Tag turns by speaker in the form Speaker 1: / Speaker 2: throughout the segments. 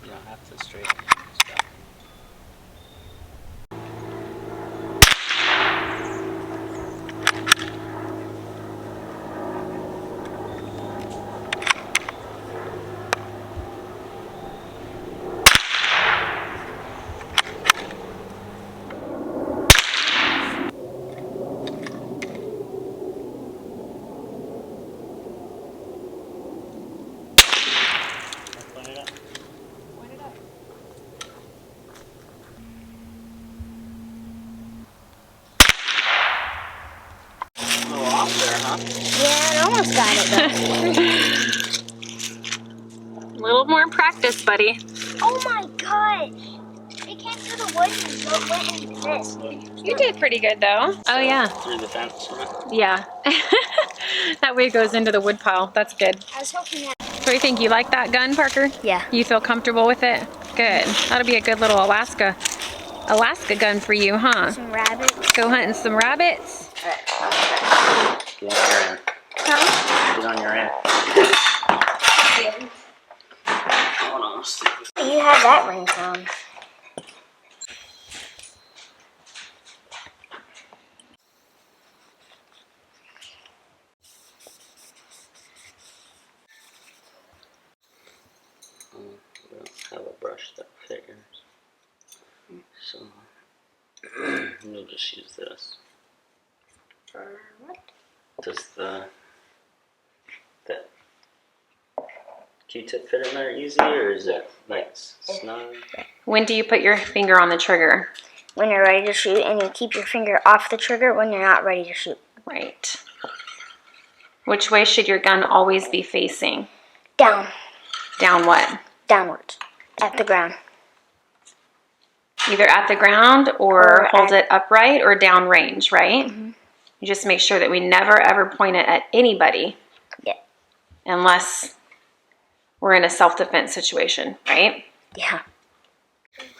Speaker 1: You don't have to straighten it. Just drop it. Point it up.
Speaker 2: Point it up.
Speaker 1: A little off there, huh?
Speaker 3: Yeah, it almost got it though.
Speaker 2: A little more practice, buddy.
Speaker 3: Oh my gosh! It came through the wood and went into this.
Speaker 2: You did pretty good though. Oh yeah.
Speaker 1: Through the fence.
Speaker 2: Yeah. That way it goes into the wood pile. That's good.
Speaker 3: I was hoping that.
Speaker 2: So you think you like that gun, Parker?
Speaker 3: Yeah.
Speaker 2: You feel comfortable with it? Good. That'll be a good little Alaska gun for you, huh?
Speaker 3: Some rabbits.
Speaker 2: Go hunting some rabbits.
Speaker 1: Get on your end.
Speaker 2: Huh?
Speaker 1: Get on your end. Hold on, let's see.
Speaker 3: You have that ringtone.
Speaker 1: We don't have a brush that fit yours. So, we'll just use this.
Speaker 3: For what?
Speaker 1: Does the Q-tip fit in there easy, or is it like snug?
Speaker 2: When do you put your finger on the trigger?
Speaker 3: When you're ready to shoot, and you keep your finger off the trigger when you're not ready to shoot.
Speaker 2: Right. Which way should your gun always be facing?
Speaker 3: Down.
Speaker 2: Down what?
Speaker 3: Downwards. At the ground.
Speaker 2: Either at the ground or hold
Speaker 3: at-
Speaker 2: it upright or down range, right?
Speaker 3: Mm-hmm.
Speaker 2: You just make sure that we never ever point it at anybody.
Speaker 3: Yeah.
Speaker 2: Unless we're in a self-defense situation, right?
Speaker 3: Yeah.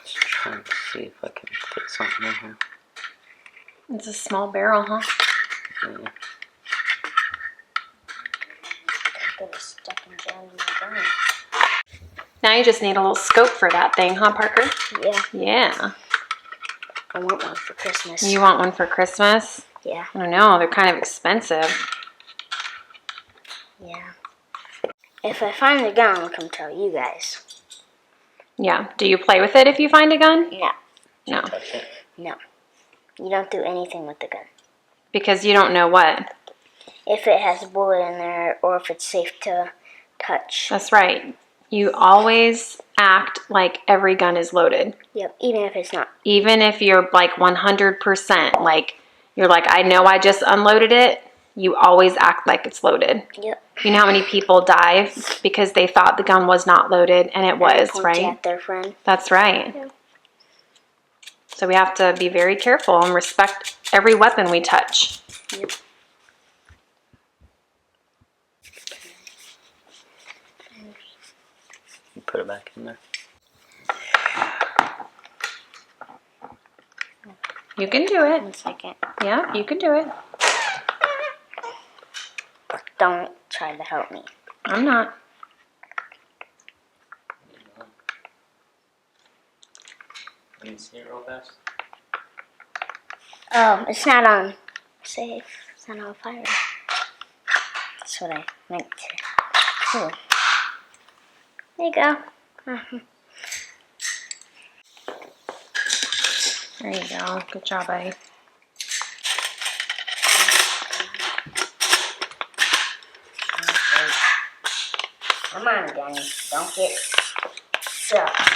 Speaker 1: Trying to see if I can fit something in here.
Speaker 2: It's a small barrel, huh?
Speaker 1: Yeah.
Speaker 3: Get it stuck in down in my gun.
Speaker 2: Now you just need a little scope for that thing, huh, Parker?
Speaker 3: Yeah.
Speaker 2: Yeah.
Speaker 3: I want one for Christmas.
Speaker 2: You want one for Christmas?
Speaker 3: Yeah.
Speaker 2: I don't know. They're kind of expensive.
Speaker 3: Yeah. If I find the gun, I'll come tell you guys.
Speaker 2: Yeah. Do you play with it if you find a gun?
Speaker 3: No.
Speaker 2: No.
Speaker 1: Touch it.
Speaker 3: No. You don't do anything with the gun.
Speaker 2: Because you don't know what.
Speaker 3: If it has a bullet in there or if it's safe to touch.
Speaker 2: That's right. You always act like every gun is loaded.
Speaker 3: Yep, even if it's not.
Speaker 2: Even if you're like 100%, like you're like, I know I just unloaded it. You always act like it's loaded.
Speaker 3: Yep.
Speaker 2: You know how many people die because they thought the gun was not loaded and it was,
Speaker 3: Point
Speaker 2: right?
Speaker 3: at their friend.
Speaker 2: That's right.
Speaker 3: Yeah.
Speaker 2: So we have to be very careful and respect every weapon we touch.
Speaker 3: Yep.
Speaker 1: You put it back in there.
Speaker 2: You can do it.
Speaker 3: 1 second.
Speaker 2: Yeah, you can do it.
Speaker 3: Don't try to help me.
Speaker 2: I'm not.
Speaker 1: Let me see it real fast.
Speaker 3: Oh, it's not on safe. It's not on fire. That's what I meant to do. There you go.
Speaker 2: There you go. Good job, buddy.
Speaker 3: Come on, Danny. Don't get stuck.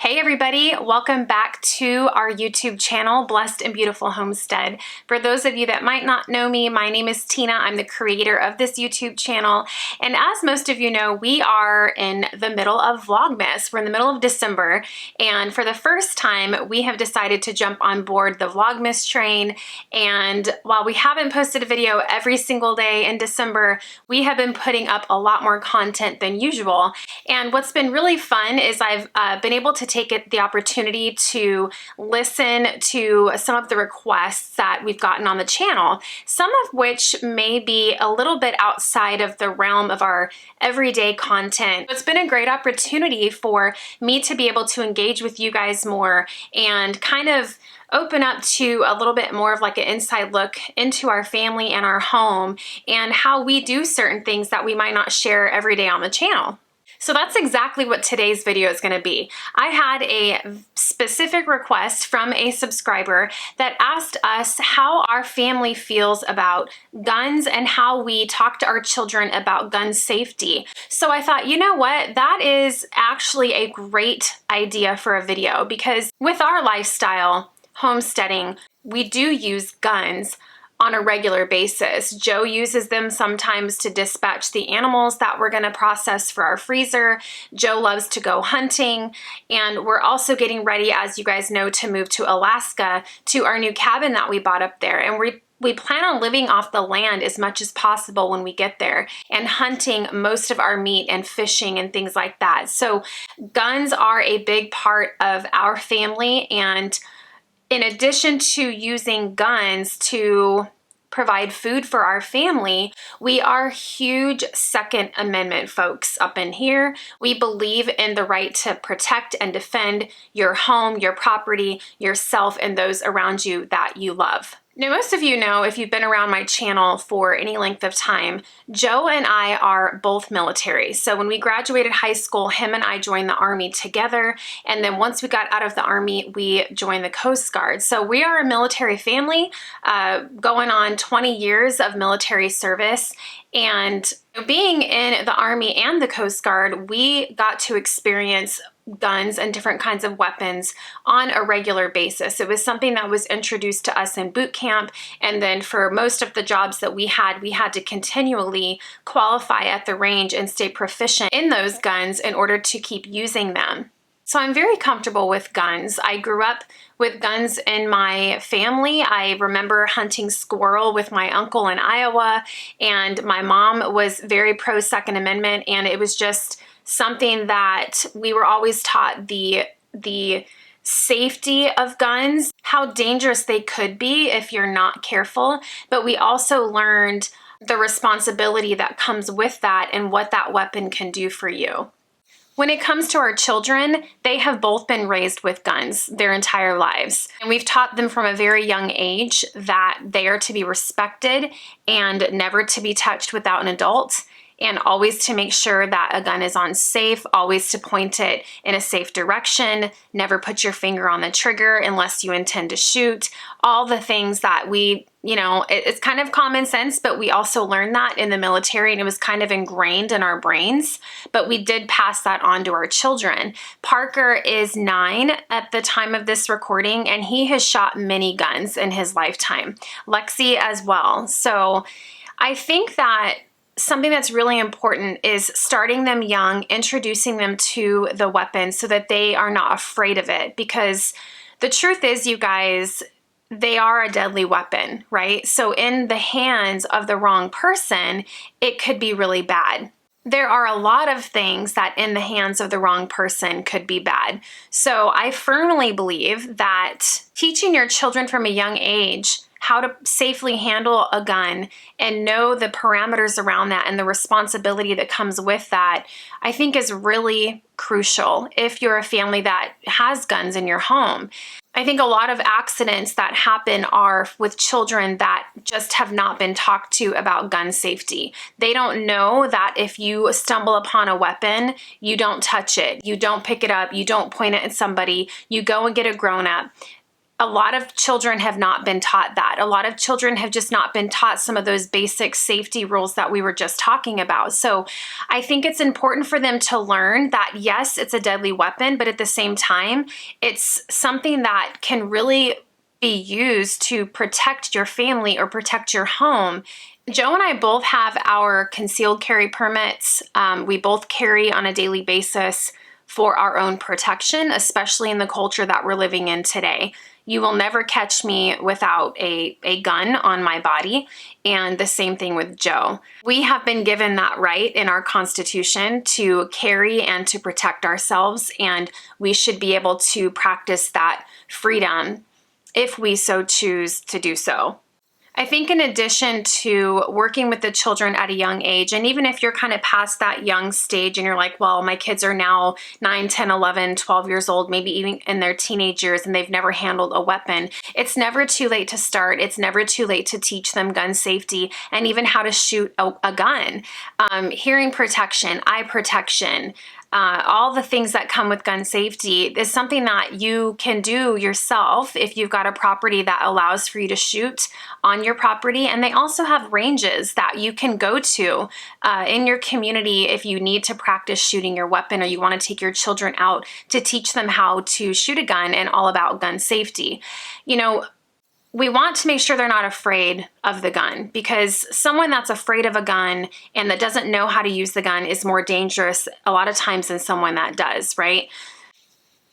Speaker 2: Hey everybody, welcome back to our YouTube channel, Blessed and Beautiful Homestead. For those of you that might not know me, my name is Tina. I'm the creator of this YouTube channel. And as most of you know, we are in the middle of Vlogmas. We're in the middle of December. And for the first time, we have decided to jump on board the Vlogmas train. And while we haven't posted a video every single day in December, we have been putting up a lot more content than usual. And what's been really fun is I've been able to take the opportunity to listen to some of the requests that we've gotten on the channel, some of which may be a little bit outside of the realm of our everyday content. It's been a great opportunity for me to be able to engage with you guys more and kind of open up to a little bit more of like an inside look into our family and our home and how we do certain things that we might not share every day on the channel. So that's exactly what today's video is going to be. I had a specific request from a subscriber that asked us how our family feels about guns and how we talk to our children about gun safety. So I thought, you know what, that is actually a great idea for a video, because with our lifestyle, homesteading, we do use guns on a regular basis. Joe uses them sometimes to dispatch the animals that we're going to process for our freezer. Joe loves to go hunting, and we're also getting ready, as you guys know, to move to Alaska to our new cabin that we bought up there. And we plan on living off the land as much as possible when we get there and hunting most of our meat and fishing and things like that. So guns are a big part of our family, and in addition to using guns to provide food for our family, we are huge Second Amendment folks up in here. We believe in the right to protect and defend your home, your property, yourself, and those around you that you love. Now, most of you know, if you've been around my channel for any length of time, Joe and I are both military. So when we graduated high school, him and I joined the Army together. And then once we got out of the Army, we joined the Coast Guard. So we are a military family, going on 20 years of military service. And being in the Army and the Coast Guard, we got to experience guns and different kinds of weapons on a regular basis. It was something that was introduced to us in boot camp, and then for most of the jobs that we had to continually qualify at the range and stay proficient in those guns in order to keep using them. So I'm very comfortable with guns. I grew up with guns in my family. I remember hunting squirrel with my uncle in Iowa, and my mom was very pro Second Amendment, and it was just something that we were always taught, the safety of guns, how dangerous they could be if you're not careful, but we also learned the responsibility that comes with that and what that weapon can do for you. When it comes to our children, they have both been raised with guns their entire lives. And we've taught them from a very young age that they are to be respected and never to be touched without an adult, and always to make sure that a gun is on safe, always to point it in a safe direction, never put your finger on the trigger unless you intend to shoot. All the things that we, it's kind of common sense, but we also learned that in the military, and it was kind of ingrained in our brains, but we did pass that on to our children. Parker is 9 at the time of this recording, and he has shot many guns in his lifetime. Lexi as well. So I think that something that's really important is starting them young, introducing them to the weapon so that they are not afraid of it. Because the truth is, you guys, they are a deadly weapon, right? So in the hands of the wrong person, it could be really bad. There are a lot of things that in the hands of the wrong person could be bad. So I firmly believe that teaching your children from a young age how to safely handle a gun and know the parameters around that and the responsibility that comes with that, I think is really crucial if you're a family that has guns in your home. I think a lot of accidents that happen are with children that just have not been talked to about gun safety. They don't know that if you stumble upon a weapon, you don't touch it, you don't pick it up, you don't point it at somebody, you go and get a grown-up. A lot of children have not been taught that. A lot of children have just not been taught some of those basic safety rules that we were just talking about. So I think it's important for them to learn that, yes, it's a deadly weapon, but at the same time, it's something that can really be used to protect your family or protect your home. Joe and I both have our concealed carry permits. We both carry on a daily basis for our own protection, especially in the culture that we're living in today. You will never catch me without a gun on my body. And the same thing with Joe. We have been given that right in our Constitution to carry and to protect ourselves, and we should be able to practice that freedom if we so choose to do so. I think in addition to working with the children at a young age, and even if you're kind of past that young stage and you're like, well, my kids are now 9, 10, 11, 12 years old, maybe even in their teenage years, and they've never handled a weapon, it's never too late to start. It's never too late to teach them gun safety and even how to shoot a gun. Hearing protection, eye protection, all the things that come with gun safety is something that you can do yourself if you've got a property that allows for you to shoot on your property. And they also have ranges that you can go to in your community if you need to practice shooting your weapon, or you want to take your children out to teach them how to shoot a gun and all about gun safety. You know, we want to make sure they're not afraid of the gun, because someone that's afraid of a gun and that doesn't know how to use the gun is more dangerous a lot of times than someone that does, right?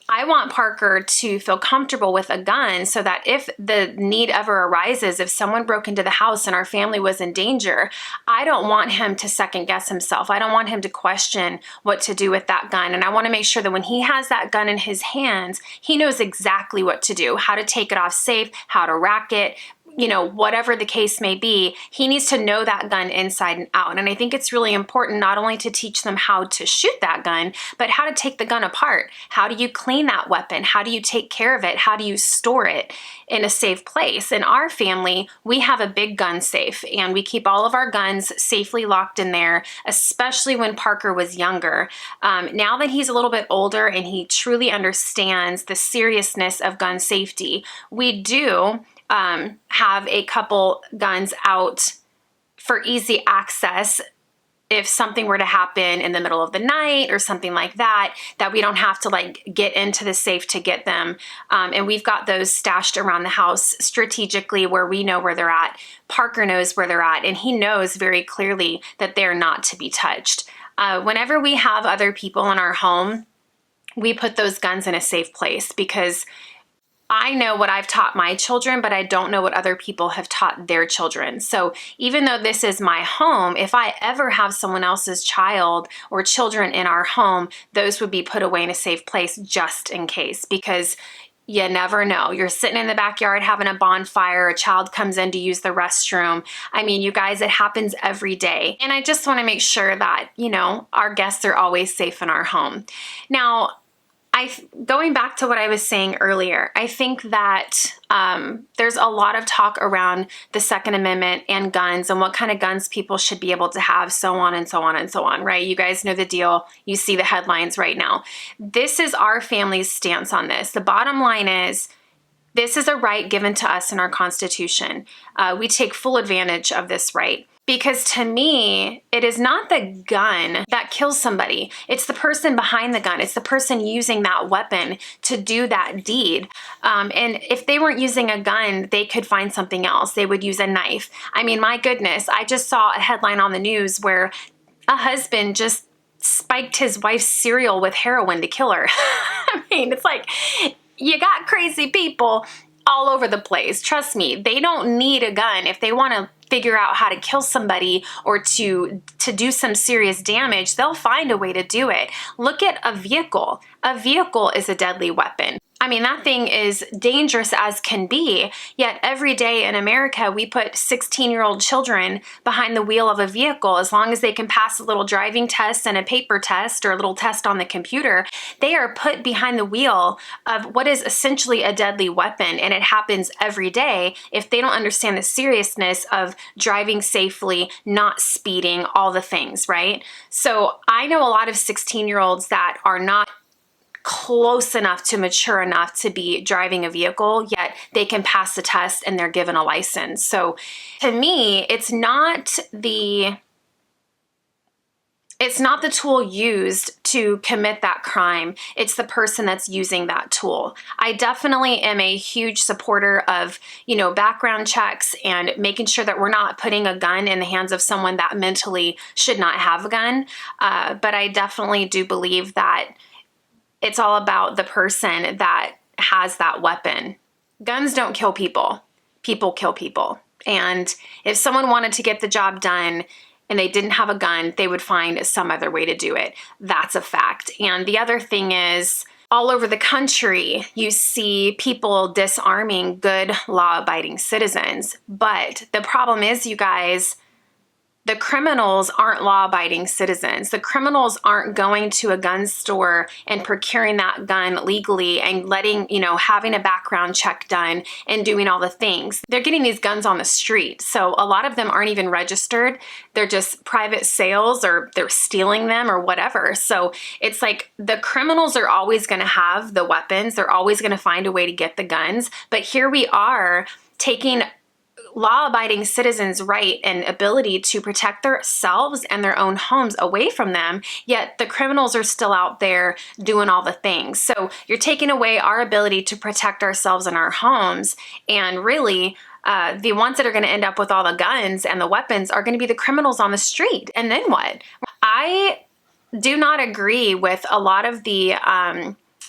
Speaker 2: I want Parker to feel comfortable with a gun so that if the need ever arises, if someone broke into the house and our family was in danger, I don't want him to second guess himself. I don't want him to question what to do with that gun. And I want to make sure that when he has that gun in his hands, he knows exactly what to do, how to take it off safe, how to rack it, you know, whatever the case may be. He needs to know that gun inside and out. And I think it's really important not only to teach them how to shoot that gun, but how to take the gun apart. How do you clean that weapon? How do you take care of it? How do you store it in a safe place? In our family, we have a big gun safe, and we keep all of our guns safely locked in there, especially when Parker was younger. Now that he's a little bit older and he truly understands the seriousness of gun safety, we do have a couple guns out for easy access if something were to happen in the middle of the night or something like that, that we don't have to like get into the safe to get them. And we've got those stashed around the house strategically where we know where they're at. Parker knows where they're at, and he knows very clearly that they're not to be touched. Whenever we have other people in our home, we put those guns in a safe place, because I know what I've taught my children, but I don't know what other people have taught their children. So even though this is my home, if I ever have someone else's child or children in our home, those would be put away in a safe place just in case, because you never know. You're sitting in the backyard having a bonfire, a child comes in to use the restroom. I mean, you guys, it happens every day. And I just want to make sure that, you know, our guests are always safe in our home. Now, going back to what I was saying earlier, I think that there's a lot of talk around the Second Amendment and guns and what kind of guns people should be able to have, so on and so on and so on, right? You guys know the deal. You see the headlines right now. This is our family's stance on this. The bottom line is, this is a right given to us in our Constitution. We take full advantage of this right. Because to me, it is not the gun that kills somebody. It's the person behind the gun. It's the person using that weapon to do that deed. And if they weren't using a gun, they could find something else. They would use a knife. I mean, my goodness, I just saw a headline on the news where a husband just spiked his wife's cereal with heroin to kill her. I mean, it's like, you got crazy people all over the place. Trust me, they don't need a gun if they want to figure out how to kill somebody or to do some serious damage. They'll find a way to do it. Look at a vehicle. A vehicle is a deadly weapon. I mean, that thing is dangerous as can be, yet every day in America, we put 16-year-old children behind the wheel of a vehicle. As long as they can pass a little driving test and a paper test or a little test on the computer, they are put behind the wheel of what is essentially a deadly weapon, and it happens every day if they don't understand the seriousness of driving safely, not speeding, all the things, right? So I know a lot of 16-year-olds that are not close enough to mature enough to be driving a vehicle, yet they can pass the test and they're given a license. So to me, it's not the tool used to commit that crime. It's the person that's using that tool. I definitely am a huge supporter of, you know, background checks and making sure that we're not putting a gun in the hands of someone that mentally should not have a gun. But I definitely do believe that it's all about the person that has that weapon. Guns don't kill people. People kill people. And if someone wanted to get the job done and they didn't have a gun, they would find some other way to do it. That's a fact. And the other thing is, all over the country, you see people disarming good law-abiding citizens. But the problem is, you guys, the criminals aren't law-abiding citizens. The criminals aren't going to a gun store and procuring that gun legally and letting, having a background check done and doing all the things. They're getting these guns on the street. So a lot of them aren't even registered. They're just private sales, or they're stealing them or whatever. So it's like the criminals are always going to have the weapons. They're always going to find a way to get the guns. But here we are taking law-abiding citizens' right and ability to protect themselves and their own homes away from them, yet the criminals are still out there doing all the things. So you're taking away our ability to protect ourselves and our homes, and really the ones that are going to end up with all the guns and the weapons are going to be the criminals on the street. And then what? I do not agree with a lot of the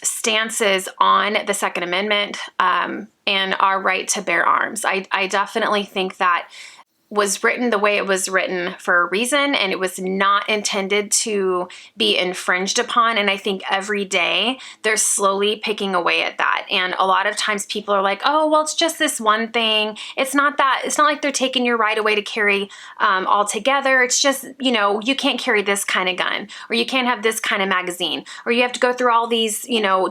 Speaker 2: stances on the Second Amendment and our right to bear arms. I definitely think that was written the way it was written for a reason, and it was not intended to be infringed upon. And I think every day they're slowly picking away at that. And a lot of times people are like, oh, well, it's just this one thing. It's not that, it's not like they're taking your right away to carry altogether. It's just, you can't carry this kind of gun, or you can't have this kind of magazine, or you have to go through all these,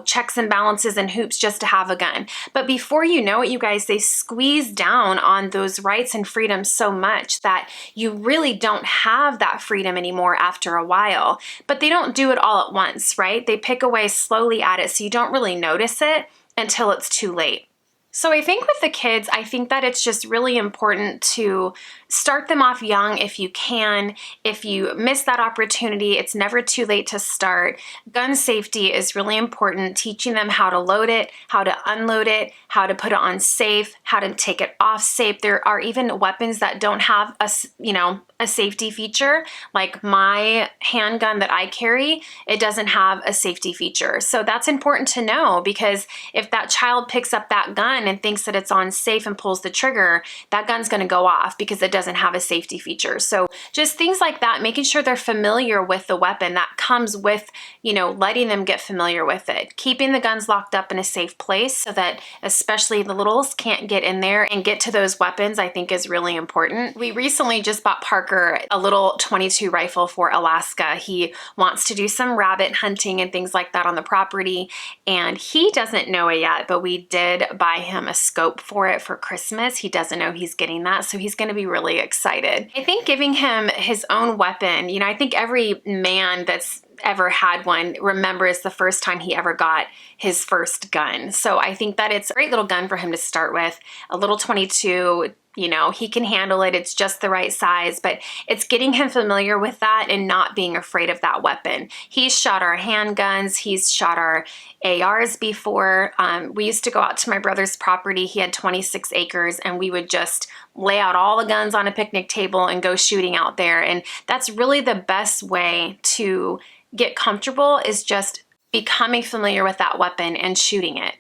Speaker 2: checks and balances and hoops just to have a gun. But before you know it, you guys, they squeeze down on those rights and freedoms so much that you really don't have that freedom anymore after a while. But they don't do it all at once, right? They pick away slowly at it, so you don't really notice it until it's too late. So I think with the kids, I think that it's just really important to start them off young if you can. If you miss that opportunity, it's never too late to start. Gun safety is really important, teaching them how to load it, how to unload it, how to put it on safe, how to take it off safe. There are even weapons that don't have a safety feature. Like my handgun that I carry, it doesn't have a safety feature. So that's important to know, because if that child picks up that gun and thinks that it's on safe and pulls the trigger, that gun's going to go off because it doesn't have a safety feature. So just things like that, making sure they're familiar with the weapon that comes with, letting them get familiar with it. Keeping the guns locked up in a safe place so that especially the littles can't get in there and get to those weapons, I think is really important. We recently just bought Parker a little .22 rifle for Alaska. He wants to do some rabbit hunting and things like that on the property, and he doesn't know it yet, but we did buy him a scope for it for Christmas. He doesn't know he's getting that, so he's going to be really excited. I think giving him his own weapon, I think every man that's ever had one remembers the first time he ever got his first gun. So I think that it's a great little gun for him to start with, a little .22. He can handle it. It's just the right size, but it's getting him familiar with that and not being afraid of that weapon. He's shot our handguns. He's shot our ARs before. We used to go out to my brother's property. He had 26 acres, and we would just lay out all the guns on a picnic table and go shooting out there. And that's really the best way to get comfortable, is just becoming familiar with that weapon and shooting it.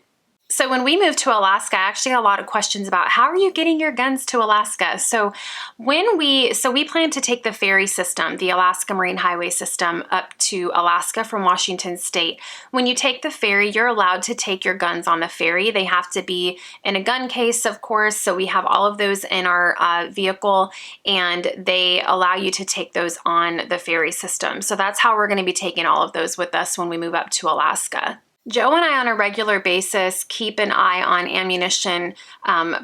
Speaker 2: So when we moved to Alaska, I actually got a lot of questions about how are you getting your guns to Alaska? So we plan to take the ferry system, the Alaska Marine Highway system, up to Alaska from Washington State. When you take the ferry, you're allowed to take your guns on the ferry. They have to be in a gun case, of course. So we have all of those in our vehicle, and they allow you to take those on the ferry system. So that's how we're going to be taking all of those with us when we move up to Alaska. Joe and I on a regular basis keep an eye on ammunition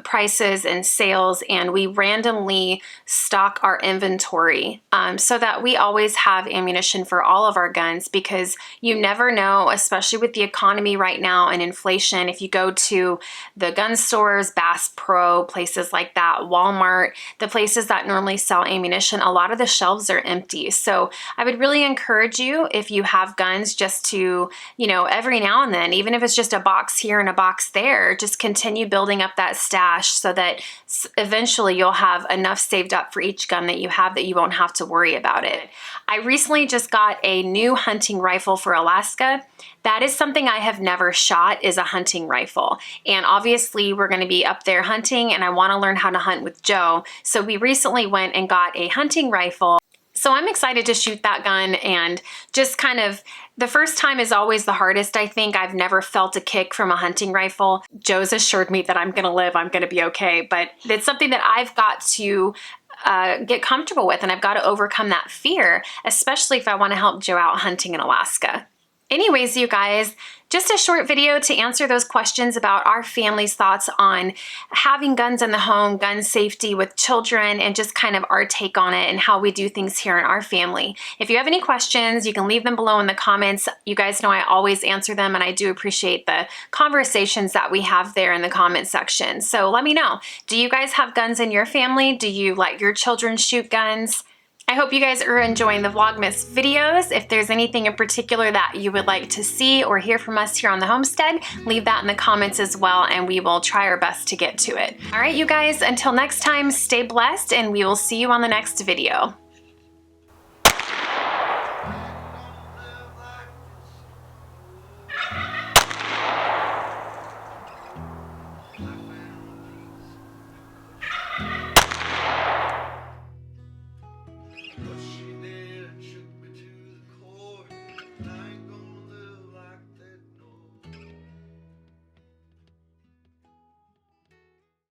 Speaker 2: prices and sales, and we randomly stock our inventory so that we always have ammunition for all of our guns, because you never know, especially with the economy right now and inflation. If you go to the gun stores, Bass Pro, places like that, Walmart, the places that normally sell ammunition, a lot of the shelves are empty. So I would really encourage you, if you have guns, just to, every now now and then, even if it's just a box here and a box there, just continue building up that stash so that eventually you'll have enough saved up for each gun that you have that you won't have to worry about it. I recently just got a new hunting rifle for Alaska. That is something I have never shot, is a hunting rifle. And obviously we're gonna be up there hunting and I wanna learn how to hunt with Joe. So we recently went and got a hunting rifle. So I'm excited to shoot that gun, and just kind of, the first time is always the hardest, I think. I've never felt a kick from a hunting rifle. Joe's assured me that I'm gonna live, I'm gonna be okay, but it's something that I've got to get comfortable with, and I've got to overcome that fear, especially if I want to help Joe out hunting in Alaska. Anyways, you guys, just a short video to answer those questions about our family's thoughts on having guns in the home, gun safety with children, and just kind of our take on it and how we do things here in our family. If you have any questions, you can leave them below in the comments. You guys know I always answer them, and I do appreciate the conversations that we have there in the comment section. So let me know. Do you guys have guns in your family? Do you let your children shoot guns? I hope you guys are enjoying the Vlogmas videos. If there's anything in particular that you would like to see or hear from us here on the homestead, leave that in the comments as well, and we will try our best to get to it. All right, you guys, until next time, stay blessed, and we will see you on the next video.